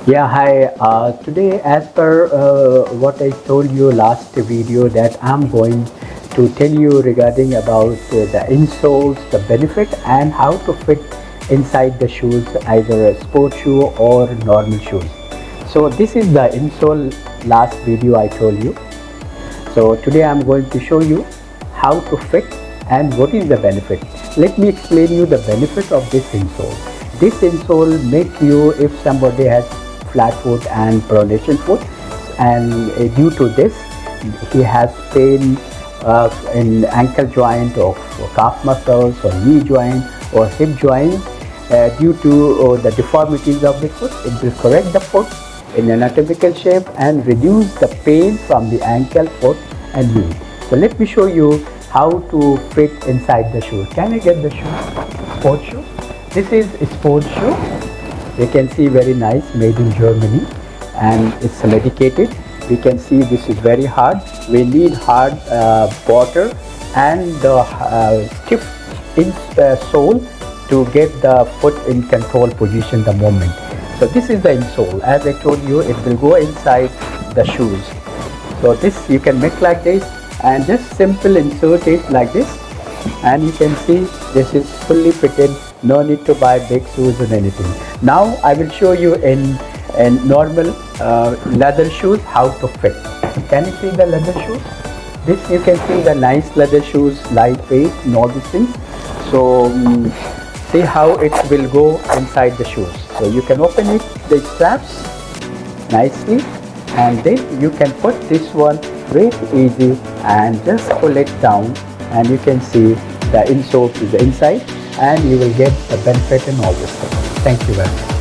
Yeah, hi. Today, as per what I told you last video, that I'm going to tell you regarding about the insoles, the benefit, and how to fit inside the shoes, either a sport shoe or normal shoes. So this is the insole last video I told you. So today I'm going to show you how to fit and what is the benefit. Let me explain you the benefit of this insole. This insole make you, if somebody has flat foot and pronation foot, and due to this he has pain in ankle joint or calf muscles or knee joint or hip joint due to the deformities of the foot. It will correct the foot in anatomical shape and reduce the pain from the ankle, foot and knee. So let me show you how to fit inside the shoe. Can I get the shoe? Sport shoe. This is a sport shoe. You can see very nice, made in Germany, and it's medicated. We can see this is very hard. We need hard water and stiff sole to get the foot in control position the moment. So this is the insole. As I told you, it will go inside the shoes. So this you can make like this and just simple insert it like this, and you can see this is fully fitted. No need to buy big shoes or anything. Now I will show you in normal leather shoes how to fit. Can you see the leather shoes? This you can see the nice leather shoes, lightweight and all these things. So see how it will go inside the shoes. So you can open it, the straps nicely, and then you can put this one very easy and just pull it down, and you can see the insole is the inside, and you will get the benefit in all this thing. Thank you very much.